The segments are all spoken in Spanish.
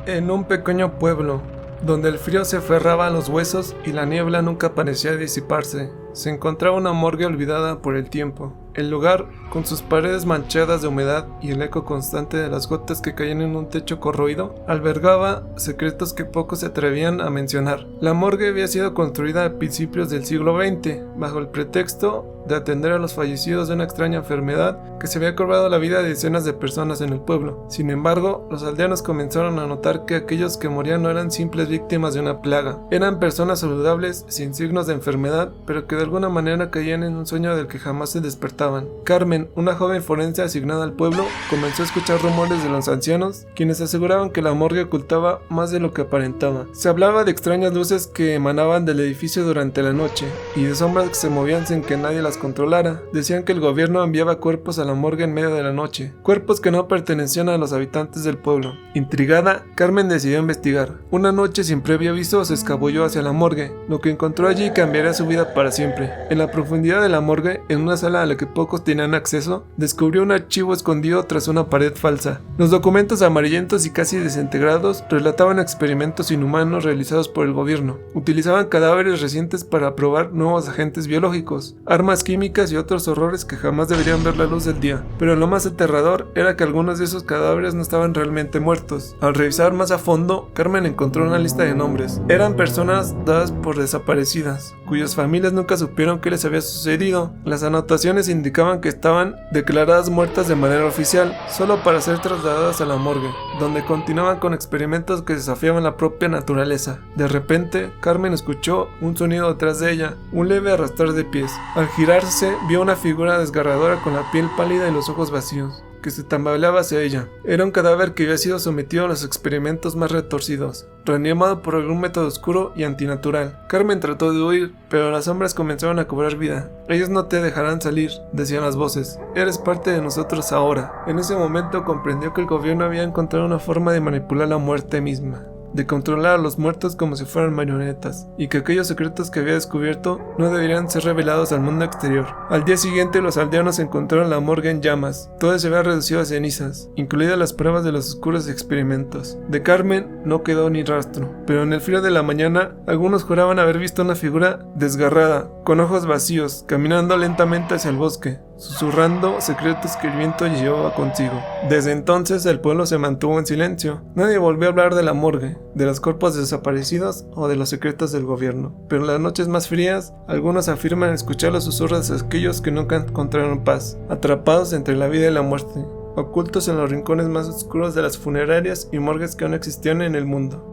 En un pequeño pueblo, donde el frío se aferraba a los huesos y la niebla nunca parecía disiparse, se encontraba una morgue olvidada por el tiempo. El lugar, con sus paredes manchadas de humedad y el eco constante de las gotas que caían en un techo corroído, albergaba secretos que pocos se atrevían a mencionar. La morgue había sido construida a principios del siglo XX, bajo el pretexto de atender a los fallecidos de una extraña enfermedad que se había cobrado la vida de decenas de personas en el pueblo. Sin embargo, los aldeanos comenzaron a notar que aquellos que morían no eran simples víctimas de una plaga. Eran personas saludables, sin signos de enfermedad, pero que de alguna manera caían en un sueño del que jamás se despertaban. Carmen, una joven forense asignada al pueblo, comenzó a escuchar rumores de los ancianos, quienes aseguraban que la morgue ocultaba más de lo que aparentaba. Se hablaba de extrañas luces que emanaban del edificio durante la noche, y de sombras que se movían sin que nadie las controlara. Decían que el gobierno enviaba cuerpos a la morgue en medio de la noche, cuerpos que no pertenecían a los habitantes del pueblo. Intrigada, Carmen decidió investigar. Una noche sin previo aviso se escabulló hacia la morgue. Lo que encontró allí cambiaría su vida para siempre. En la profundidad de la morgue, en una sala a la que pocos tenían acceso, descubrió un archivo escondido tras una pared falsa. Los documentos amarillentos y casi desintegrados relataban experimentos inhumanos realizados por el gobierno. Utilizaban cadáveres recientes para probar nuevos agentes biológicos, armas químicas y otros horrores que jamás deberían ver la luz del día. Pero lo más aterrador era que algunos de esos cadáveres no estaban realmente muertos. Al revisar más a fondo, Carmen encontró una lista de nombres. Eran personas dadas por desaparecidas, cuyas familias nunca supieron qué les había sucedido. Las anotaciones indicaban que estaban declaradas muertas de manera oficial, solo para ser trasladadas a la morgue, donde continuaban con experimentos que desafiaban la propia naturaleza. De repente, Carmen escuchó un sonido detrás de ella, un leve arrastrar de pies. Al girarse, vio una figura desgarradora con la piel pálida y los ojos vacíos, que se tambaleaba hacia ella. Era un cadáver que había sido sometido a los experimentos más retorcidos, reanimado por algún método oscuro y antinatural. Carmen trató de huir, pero las sombras comenzaron a cobrar vida. Ellos no te dejarán salir, decían las voces. Eres parte de nosotros ahora. En ese momento comprendió que el gobierno había encontrado una forma de manipular la muerte misma, de controlar a los muertos como si fueran marionetas, y que aquellos secretos que había descubierto no deberían ser revelados al mundo exterior. Al día siguiente, los aldeanos encontraron la morgue en llamas. Todo se había reducido a cenizas, incluidas las pruebas de los oscuros experimentos. De Carmen no quedó ni rastro, pero en el frío de la mañana, algunos juraban haber visto una figura desgarrada, con ojos vacíos, caminando lentamente hacia el bosque, susurrando secretos que el viento llevaba consigo. Desde entonces el pueblo se mantuvo en silencio. Nadie volvió a hablar de la morgue, de los cuerpos desaparecidos o de los secretos del gobierno. Pero en las noches más frías, algunos afirman escuchar los susurros de aquellos que nunca encontraron paz, atrapados entre la vida y la muerte, ocultos en los rincones más oscuros de las funerarias y morgues que aún existían en el mundo.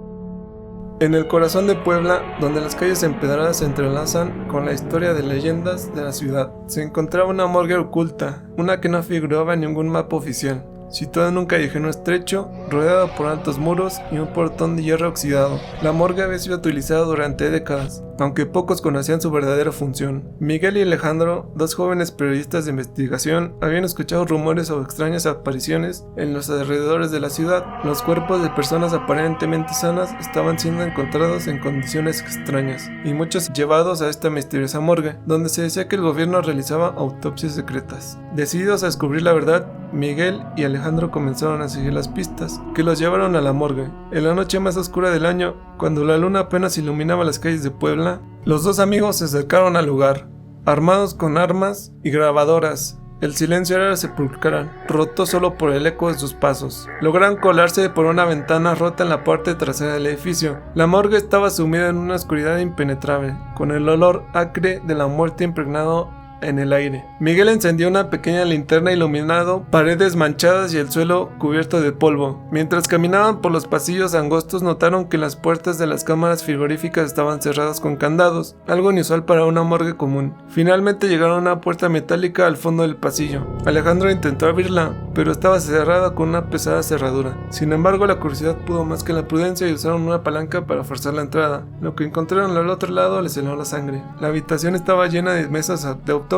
En el corazón de Puebla, donde las calles empedradas se entrelazan con la historia de leyendas de la ciudad, se encontraba una morgue oculta, una que no figuraba en ningún mapa oficial, situada en un callejón estrecho, rodeado por altos muros y un portón de hierro oxidado. La morgue había sido utilizada durante décadas, aunque pocos conocían su verdadera función. Miguel y Alejandro, dos jóvenes periodistas de investigación, habían escuchado rumores sobre extrañas apariciones en los alrededores de la ciudad. Los cuerpos de personas aparentemente sanas estaban siendo encontrados en condiciones extrañas, y muchos llevados a esta misteriosa morgue, donde se decía que el gobierno realizaba autopsias secretas. Decididos a descubrir la verdad, Miguel y Alejandro comenzaron a seguir las pistas que los llevaron a la morgue. En la noche más oscura del año, cuando la luna apenas iluminaba las calles de Puebla, los dos amigos se acercaron al lugar, armados con armas y grabadoras. El silencio era sepulcral, roto solo por el eco de sus pasos. Lograron colarse por una ventana rota en la parte trasera del edificio. La morgue estaba sumida en una oscuridad impenetrable, con el olor acre de la muerte impregnado en el aire. Miguel encendió una pequeña linterna iluminando paredes manchadas y el suelo cubierto de polvo. Mientras caminaban por los pasillos angostos, notaron que las puertas de las cámaras frigoríficas estaban cerradas con candados, algo inusual para una morgue común. Finalmente llegaron a una puerta metálica al fondo del pasillo. Alejandro intentó abrirla, pero estaba cerrada con una pesada cerradura. Sin embargo, la curiosidad pudo más que la prudencia y usaron una palanca para forzar la entrada. Lo que encontraron al otro lado les heló la sangre. La habitación estaba llena de mesas de autopsia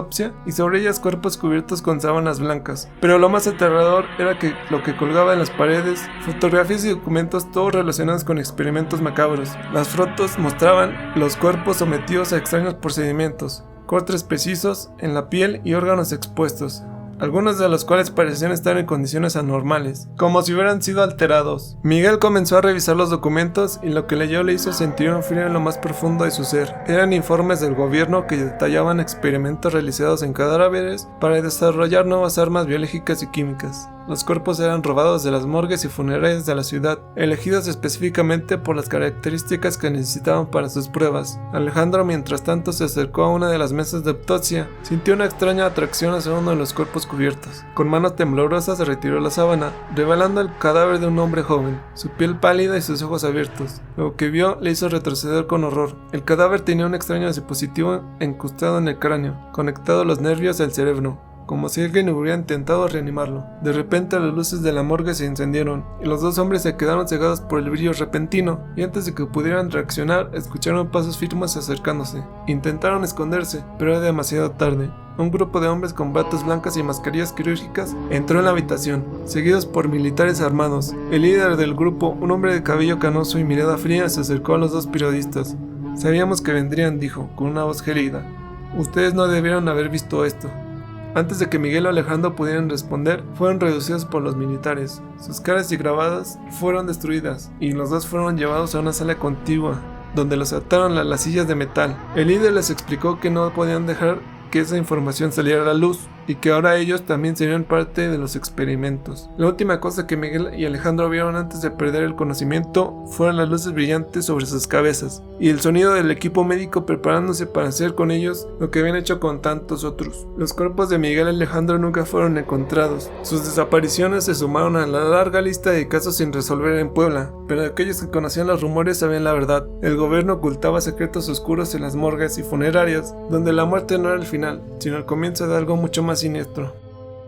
y sobre ellas cuerpos cubiertos con sábanas blancas. Pero lo más aterrador era que lo que colgaba en las paredes, fotografías y documentos todos relacionados con experimentos macabros. Las fotos mostraban los cuerpos sometidos a extraños procedimientos, cortes precisos en la piel y órganos expuestos. algunos de los cuales parecían estar en condiciones anormales, como si hubieran sido alterados. Miguel comenzó a revisar los documentos y lo que leyó le hizo sentir un frío en lo más profundo de su ser. Eran informes del gobierno que detallaban experimentos realizados en cadáveres para desarrollar nuevas armas biológicas y químicas. Los cuerpos eran robados de las morgues y funerarias de la ciudad, elegidos específicamente por las características que necesitaban para sus pruebas. Alejandro, mientras tanto, se acercó a una de las mesas de autopsia. Sintió una extraña atracción hacia uno de los cuerpos cubiertos. Con manos temblorosas se retiró la sábana, revelando el cadáver de un hombre joven, su piel pálida y sus ojos abiertos. Lo que vio le hizo retroceder con horror. El cadáver tenía un extraño dispositivo incrustado en el cráneo, conectado a los nervios del cerebro, como si alguien hubiera intentado reanimarlo. De repente las luces de la morgue se encendieron y los dos hombres se quedaron cegados por el brillo repentino, y antes de que pudieran reaccionar escucharon pasos firmes acercándose. Intentaron esconderse, pero era demasiado tarde. Un grupo de hombres con batas blancas y mascarillas quirúrgicas entró en la habitación, seguidos por militares armados. El líder del grupo, un hombre de cabello canoso y mirada fría, se acercó a los dos periodistas. «Sabíamos que vendrían», dijo, con una voz gélida. «Ustedes no debieron haber visto esto». Antes de que Miguel o Alejandro pudieran responder, fueron reducidos por los militares. Sus caras y grabadas fueron destruidas, y los dos fueron llevados a una sala contigua, donde los ataron a las sillas de metal. El líder les explicó que no podían dejar que esa información saliera a la luz, y que ahora ellos también serían parte de los experimentos. La última cosa que Miguel y Alejandro vieron antes de perder el conocimiento fueron las luces brillantes sobre sus cabezas, y el sonido del equipo médico preparándose para hacer con ellos lo que habían hecho con tantos otros. Los cuerpos de Miguel y Alejandro nunca fueron encontrados. Sus desapariciones se sumaron a la larga lista de casos sin resolver en Puebla, pero aquellos que conocían los rumores sabían la verdad. El gobierno ocultaba secretos oscuros en las morgues y funerarias, donde la muerte no era el final, sino el comienzo de algo mucho más siniestro.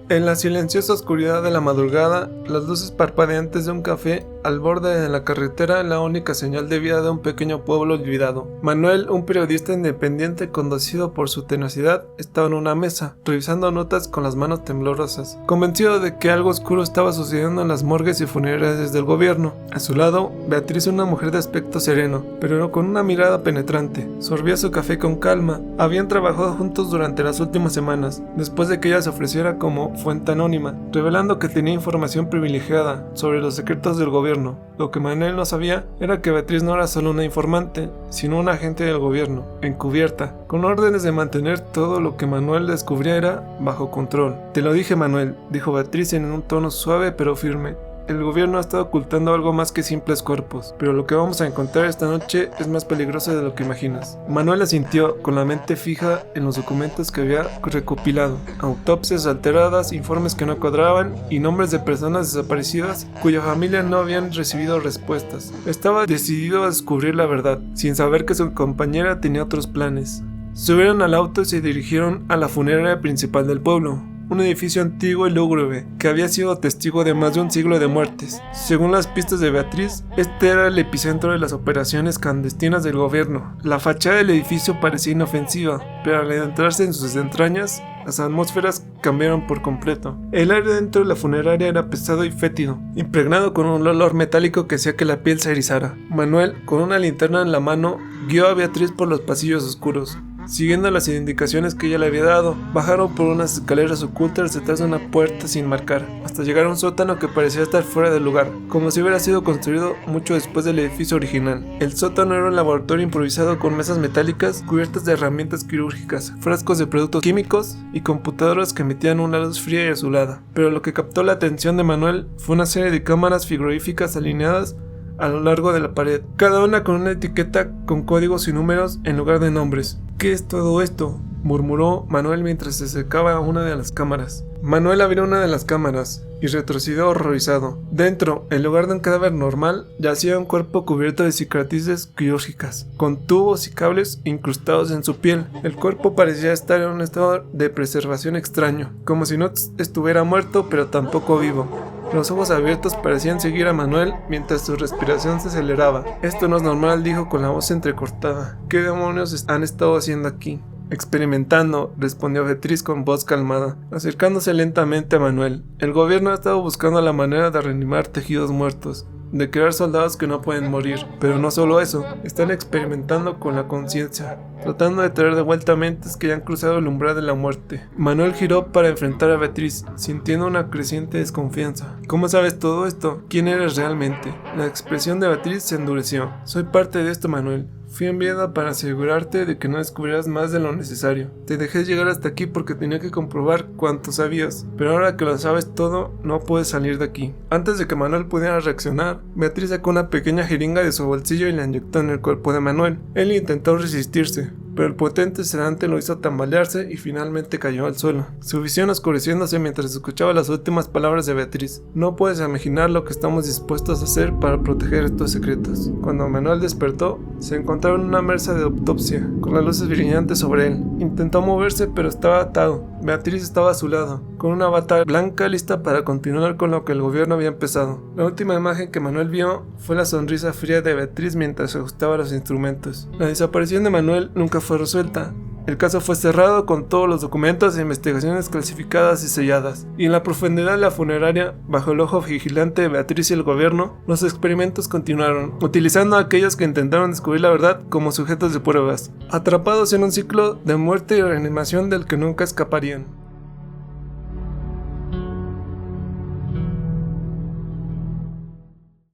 En la silenciosa oscuridad de la madrugada, las luces parpadeantes de un café al borde de la carretera, la única señal de vida de un pequeño pueblo olvidado. Manuel, un periodista independiente conocido por su tenacidad, estaba en una mesa, revisando notas con las manos temblorosas, convencido de que algo oscuro estaba sucediendo en las morgues y funerarias del gobierno. A su lado, Beatriz, una mujer de aspecto sereno, pero con una mirada penetrante, sorbía su café con calma. Habían trabajado juntos durante las últimas semanas, después de que ella se ofreciera como fuente anónima, revelando que tenía información privilegiada sobre los secretos del gobierno. Lo que Manuel no sabía era que Beatriz no era solo una informante, sino un agente del gobierno, encubierta, con órdenes de mantener todo lo que Manuel descubriera bajo control. «Te lo dije, Manuel», dijo Beatriz en un tono suave pero firme. «El gobierno ha estado ocultando algo más que simples cuerpos, pero lo que vamos a encontrar esta noche es más peligroso de lo que imaginas». Manuel asintió, con la mente fija en los documentos que había recopilado: autopsias alteradas, informes que no cuadraban y nombres de personas desaparecidas cuya familia no habían recibido respuestas. Estaba decidido a descubrir la verdad, sin saber que su compañera tenía otros planes. Subieron al auto y se dirigieron a la funeraria principal del pueblo, un edificio antiguo y lúgubre que había sido testigo de más de un siglo de muertes. Según las pistas de Beatriz, este era el epicentro de las operaciones clandestinas del gobierno. La fachada del edificio parecía inofensiva, pero al adentrarse en sus entrañas, las atmósferas cambiaron por completo. El aire dentro de la funeraria era pesado y fétido, impregnado con un olor metálico que hacía que la piel se erizara. Manuel, con una linterna en la mano, guió a Beatriz por los pasillos oscuros. Siguiendo las indicaciones que ella le había dado, bajaron por unas escaleras ocultas detrás de una puerta sin marcar, hasta llegar a un sótano que parecía estar fuera del lugar, como si hubiera sido construido mucho después del edificio original. El sótano era un laboratorio improvisado con mesas metálicas cubiertas de herramientas quirúrgicas, frascos de productos químicos y computadoras que emitían una luz fría y azulada. Pero lo que captó la atención de Manuel fue una serie de cámaras frigoríficas alineadas a lo largo de la pared, cada una con una etiqueta con códigos y números en lugar de nombres. «¿Qué es todo esto?», murmuró Manuel mientras se acercaba a una de las cámaras. Manuel abrió una de las cámaras y retrocedió horrorizado. Dentro, en lugar de un cadáver normal, yacía un cuerpo cubierto de cicatrices quirúrgicas, con tubos y cables incrustados en su piel. El cuerpo parecía estar en un estado de preservación extraño, como si no estuviera muerto pero tampoco vivo. Los ojos abiertos parecían seguir a Manuel mientras su respiración se aceleraba. «Esto no es normal», dijo con la voz entrecortada. «¿Qué demonios han estado haciendo aquí?» «Experimentando», respondió Beatriz con voz calmada, acercándose lentamente a Manuel. «El gobierno ha estado buscando la manera de reanimar tejidos muertos. de crear soldados que no pueden morir. Pero no solo eso, están experimentando con la conciencia, tratando de traer de vuelta mentes que ya han cruzado el umbral de la muerte. Manuel giró para enfrentar a Beatriz, sintiendo una creciente desconfianza. ¿Cómo sabes todo esto? ¿Quién eres realmente? La expresión de Beatriz se endureció. Soy parte de esto, Manuel. Fui enviada para asegurarte de que no descubrieras más de lo necesario. Te dejé llegar hasta aquí porque tenía que comprobar cuánto sabías, pero ahora que lo sabes todo, no puedes salir de aquí. Antes de que Manuel pudiera reaccionar, Beatriz sacó una pequeña jeringa de su bolsillo y la inyectó en el cuerpo de Manuel. Él intentó resistirse, pero el potente sedante lo hizo tambalearse y finalmente cayó al suelo, su visión oscureciéndose mientras escuchaba las últimas palabras de Beatriz. No puedes imaginar lo que estamos dispuestos a hacer para proteger estos secretos. Cuando Manuel despertó, se encontraba en una mesa de autopsia, con las luces brillantes sobre él. Intentó moverse, pero estaba atado. Beatriz estaba a su lado, con una bata blanca lista para continuar con lo que el gobierno había empezado. La última imagen que Manuel vio fue la sonrisa fría de Beatriz mientras ajustaba los instrumentos. La desaparición de Manuel nunca fue resuelta. El caso fue cerrado con todos los documentos e investigaciones clasificadas y selladas, y en la profundidad de la funeraria, bajo el ojo vigilante de Beatriz y el gobierno, los experimentos continuaron, utilizando a aquellos que intentaron descubrir la verdad como sujetos de pruebas, atrapados en un ciclo de muerte y reanimación del que nunca escaparían.